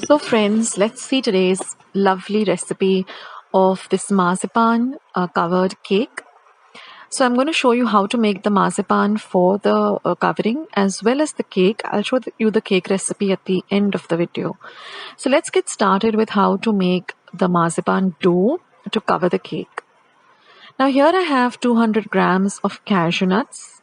So friends, let's see today's lovely recipe of this marzipan covered cake. So I'm going to show you how to make the marzipan for the covering as well as the cake. I'll show you the cake recipe at the end of the video. So let's get started with how to make the marzipan dough to cover the cake. Now here I have 200 grams of cashew nuts.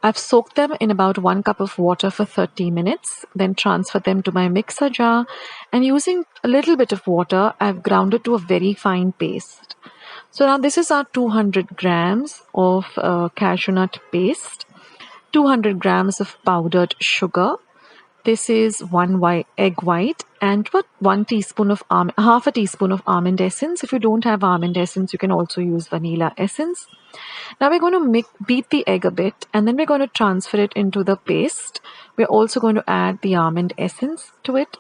I've soaked them in about 1 cup of water for 30 minutes, then transferred them to my mixer jar, and using a little bit of water, I've ground it to a very fine paste. So now this is our 200 grams of cashew nut paste, 200 grams of powdered sugar. This is one egg white and what 1 teaspoon of half a teaspoon of almond essence. If you don't have almond essence, you can also use vanilla essence. Now we're going to beat the egg a bit and then we're going to transfer it into the paste. We're also going to add the almond essence to it.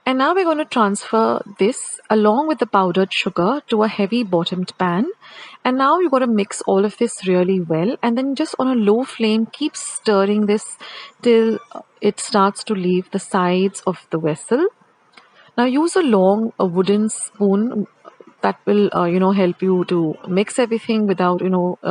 And now we're going to transfer this along with the powdered sugar to a heavy bottomed pan. And now you're going to mix all of this really well. And then just on a low flame, keep stirring this till it starts to leave the sides of the vessel. Now use a wooden spoon that will help you to mix everything without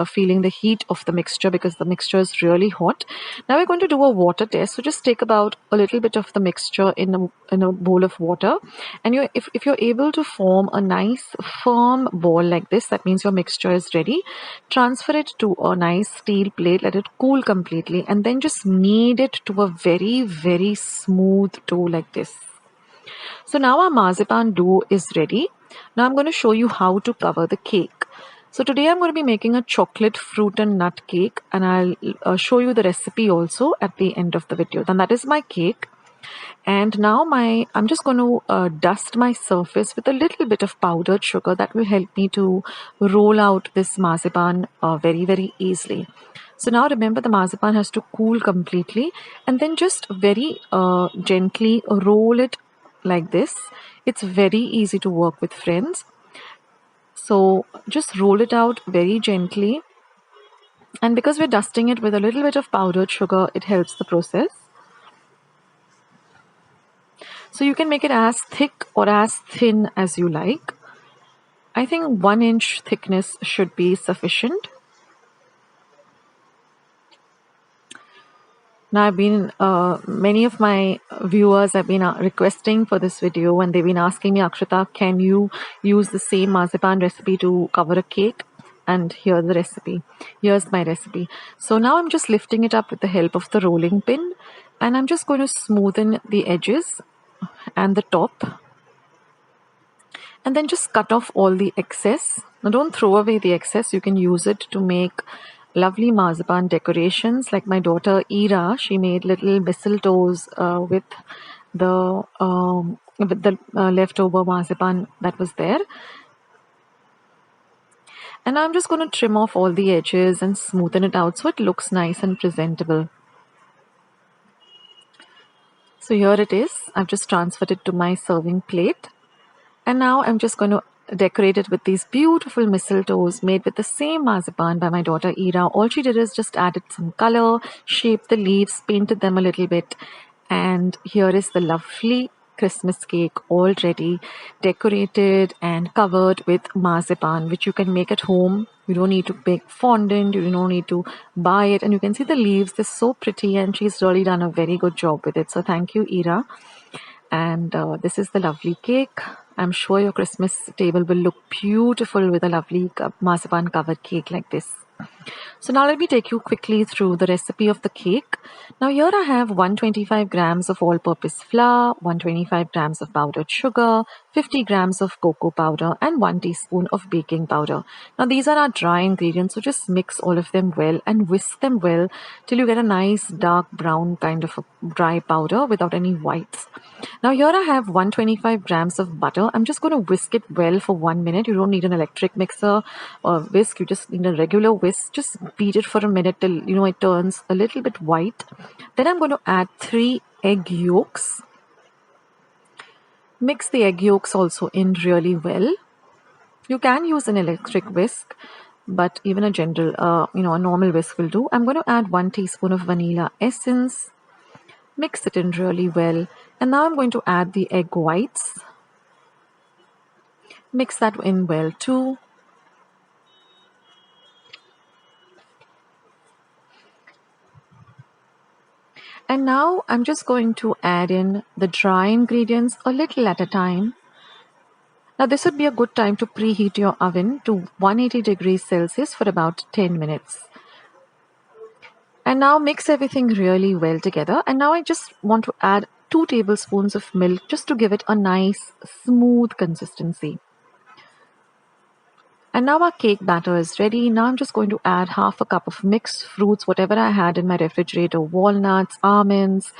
feeling the heat of the mixture, because the mixture is really hot. Now we're going to do a water test. So just take about a little bit of the mixture in a bowl of water, and if you're able to form a nice firm ball like this, that means your mixture is ready. Transfer it to a nice steel plate, let it cool completely, and then just knead it to a very, very smooth dough like this. So now our marzipan dough is ready. Now I'm going to show you how to cover the cake. So today I'm going to be making a chocolate fruit and nut cake, and I'll show you the recipe also at the end of the video. Then that is my cake. And now I'm just going to dust my surface with a little bit of powdered sugar that will help me to roll out this marzipan very, very easily. So now remember, the marzipan has to cool completely, and then just very gently roll it like this. It's very easy to work with, friends. So just roll it out very gently, and because we're dusting it with a little bit of powdered sugar, it helps the process. So you can make it as thick or as thin as you like. I think 1 inch thickness should be sufficient. Now many of my viewers have been requesting for this video, and they've been asking me, Akshita, can you use the same marzipan recipe to cover a cake? And here's the recipe. Here's my recipe. So now I'm just lifting it up with the help of the rolling pin, and I'm just going to smoothen the edges and the top, and then just cut off all the excess. Now don't throw away the excess. You can use it to make lovely marzipan decorations. Like my daughter Ira, she made little mistletoes with the leftover marzipan that was there. And I'm just going to trim off all the edges and smoothen it out so it looks nice and presentable. So here it is. I've just transferred it to my serving plate. And now I'm just going to decorate it with these beautiful mistletoes made with the same marzipan by my daughter Ira. All she did is just added some color, shaped the leaves, painted them a little bit. And here is the lovely Christmas cake all ready, decorated and covered with marzipan, which you can make at home. You don't need to make fondant, you don't need to buy it. And you can see the leaves, they're so pretty, and she's really done a very good job with it. So thank you, Ira. And this is the lovely cake. I'm sure your Christmas table will look beautiful with a lovely marzipan covered cake like this. So now let me take you quickly through the recipe of the cake. Now here I have 125 grams of all-purpose flour, 125 grams of powdered sugar, 50 grams of cocoa powder, and 1 teaspoon of baking powder. Now these are our dry ingredients, so just mix all of them well and whisk them well till you get a nice dark brown kind of a dry powder without any whites. Now here I have 125 grams of butter. I'm just going to whisk it well for 1 minute. You don't need an electric mixer or whisk. You just need a regular whisk. Just beat it for a minute till it turns a little bit white. Then I'm going to add 3 egg yolks. Mix the egg yolks also in really well. You can use an electric whisk, but even a general, a normal whisk will do. I'm going to add 1 teaspoon of vanilla essence, Mix it in really well. And now I'm going to add the egg whites. Mix that in well too. And now I'm just going to add in the dry ingredients a little at a time. Now this would be a good time to preheat your oven to 180 degrees Celsius for about 10 minutes. And now mix everything really well together. And now I just want to add 2 tablespoons of milk just to give it a nice smooth consistency. And now our cake batter is ready. Now I'm just going to add half a cup of mixed fruits, whatever I had in my refrigerator, walnuts, almonds,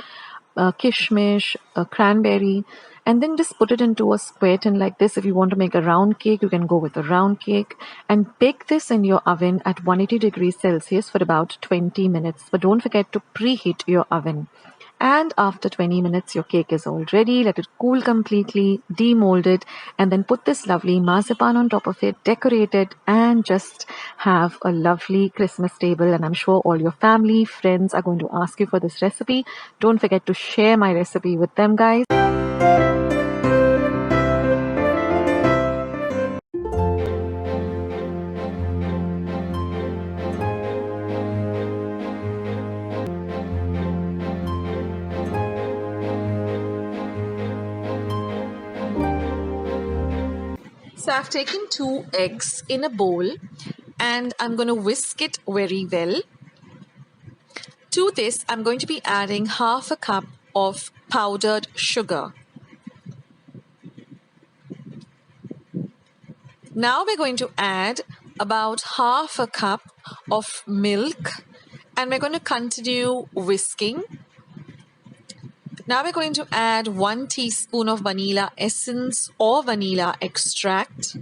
kishmish, cranberry, and then just put it into a square tin like this. If you want to make a round cake, you can go with a round cake and bake this in your oven at 180 degrees Celsius for about 20 minutes. But don't forget to preheat your oven. And after 20 minutes, your cake is all ready. Let it cool completely, demold it, and then put this lovely marzipan on top of it, decorate it, and just have a lovely Christmas table. And I'm sure all your family, friends are going to ask you for this recipe. Don't forget to share my recipe with them, guys. So I've taken 2 eggs in a bowl and I'm going to whisk it very well. To this, I'm going to be adding half a cup of powdered sugar. Now we're going to add about half a cup of milk and we're going to continue whisking. Now we're going to add 1 teaspoon of vanilla essence or vanilla extract.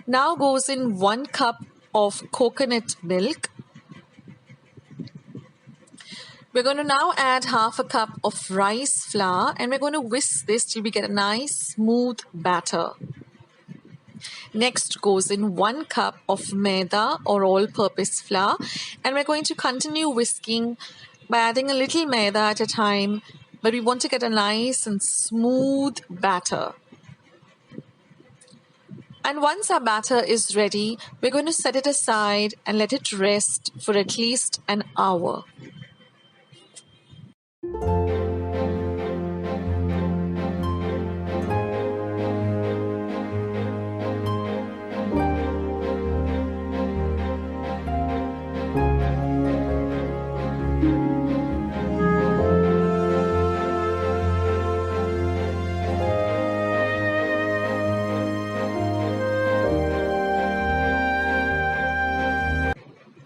Now goes in 1 cup of coconut milk. We're going to now add half a cup of rice flour and we're going to whisk this till we get a nice smooth batter. Next goes in 1 cup of maida or all-purpose flour and we're going to continue whisking by adding a little maida at a time, but we want to get a nice and smooth batter. And once our batter is ready, we're going to set it aside and let it rest for at least an hour.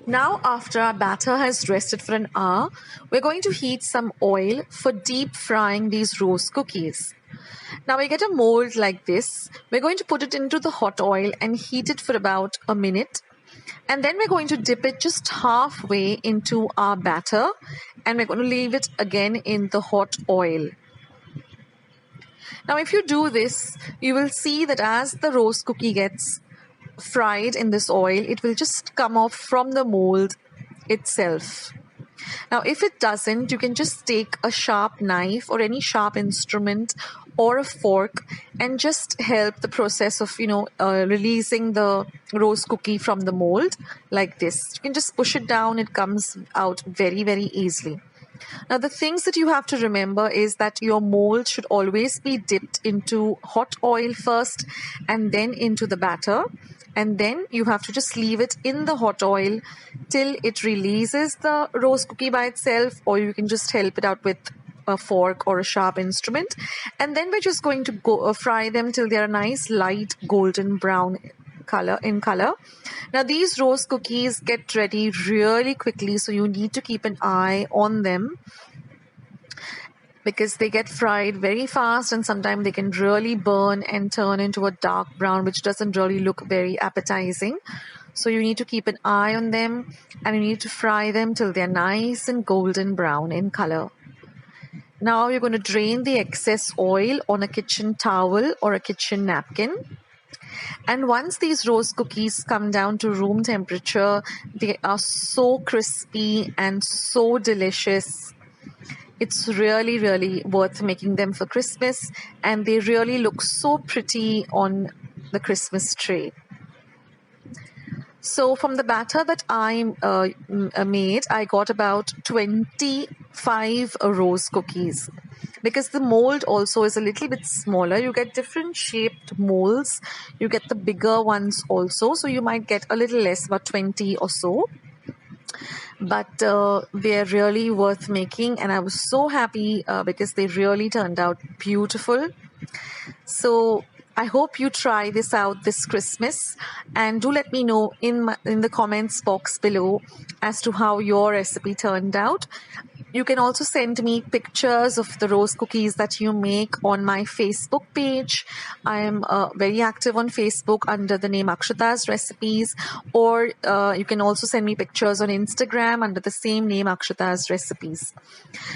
Now after our batter has rested for an hour, we're going to heat some oil for deep frying these roast cookies. Now we get a mold like this. We're going to put it into the hot oil and heat it for about a minute. And then we're going to dip it just halfway into our batter and we're going to leave it again in the hot oil. Now if you do this, you will see that as the roast cookie gets fried in this oil, it will just come off from the mold itself. Now if it doesn't, you can just take a sharp knife or any sharp instrument or a fork and just help the process of releasing the roast cookie from the mold like this. You can just push it down, it comes out very, very easily. Now the things that you have to remember is that your mold should always be dipped into hot oil first and then into the batter, and then you have to just leave it in the hot oil till it releases the roast cookie by itself, or you can just help it out with a fork or a sharp instrument. And then we're just going to fry them till they're a nice light golden brown color. Now these roast cookies get ready really quickly, so you need to keep an eye on them because they get fried very fast and sometimes they can really burn and turn into a dark brown, which doesn't really look very appetizing. So you need to keep an eye on them and you need to fry them till they're nice and golden brown in color. Now you're going to drain the excess oil on a kitchen towel or a kitchen napkin. And once these roast cookies come down to room temperature, they are so crispy and so delicious. It's really, really worth making them for Christmas, and they really look so pretty on the Christmas tray. So from the batter that I made, I got about 25 rose cookies. Because the mold also is a little bit smaller, you get different shaped molds. You get the bigger ones also, so you might get a little less, about 20 or so. But they're really worth making, and I was so happy because they really turned out beautiful. So I hope you try this out this Christmas, and do let me know in the comments box below as to how your recipe turned out. You can also send me pictures of the rose cookies that you make on my Facebook page. I am very active on Facebook under the name Akshata's Recipes, or you can also send me pictures on Instagram under the same name Akshata's Recipes.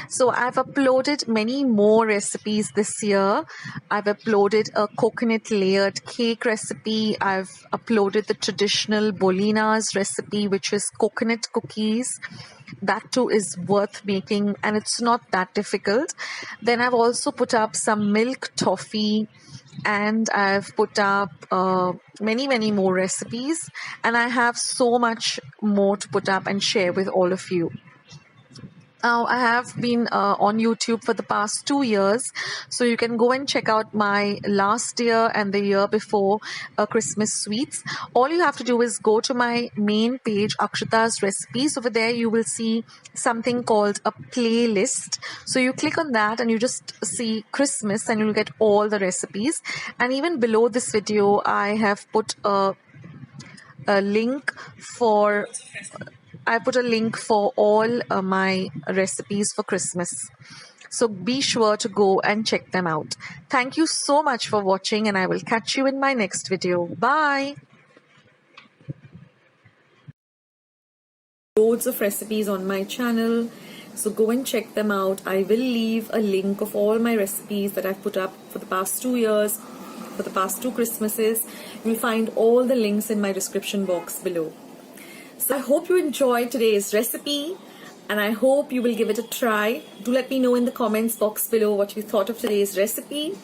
So I've uploaded many more recipes this year. I've uploaded a coconut layered cake recipe. I've uploaded the traditional Bolinhas recipe, which is coconut cookies. That too is worth making, and it's not that difficult. Then I've also put up some milk toffee, and I've put up many more recipes, and I have so much more to put up and share with all of you. Now, I have been on YouTube for the past 2 years, so you can go and check out my last year and the year before Christmas sweets. All you have to do is go to my main page, Akshata's Recipes. Over there, you will see something called a playlist. So you click on that and you just see Christmas, and you'll get all the recipes. And even below this video, I have put a link for... I put a link for all my recipes for Christmas. So be sure to go and check them out. Thank you so much for watching, and I will catch you in my next video. Bye. Loads of recipes on my channel, so go and check them out. I will leave a link of all my recipes that I've put up for the past 2 years, for the past 2 Christmases. You'll find all the links in my description box below. So I hope you enjoyed today's recipe, and I hope you will give it a try. Do let me know in the comments box below what you thought of today's recipe,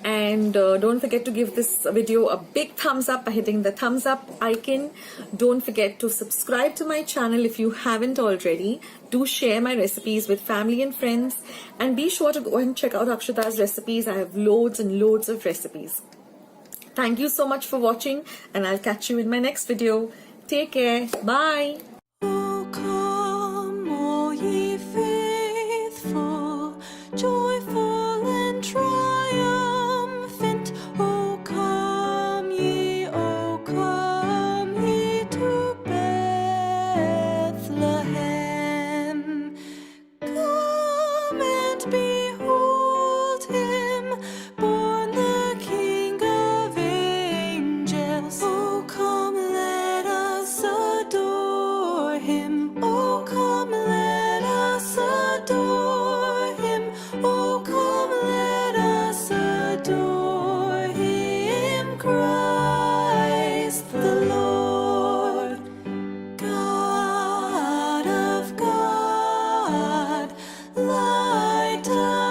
and don't forget to give this video a big thumbs up by hitting the thumbs up icon. Don't forget to subscribe to my channel if you haven't already. Do share my recipes with family and friends, and be sure to go and check out Akshata's Recipes. I have loads and loads of recipes. Thank you so much for watching, and I'll catch you in my next video. Take care. Bye. Oh, come, all ye faithful, joyful and triumphant. Oh, come ye to Bethlehem. Come and behold him, born the King of angels. Oh, come, let us adore him. Oh, come, let us adore him. Oh, come, let us adore him, Christ the Lord. God of God, light of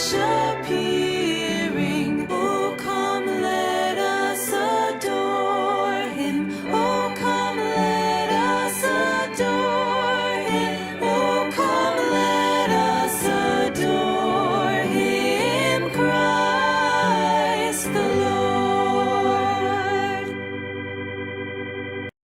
shine.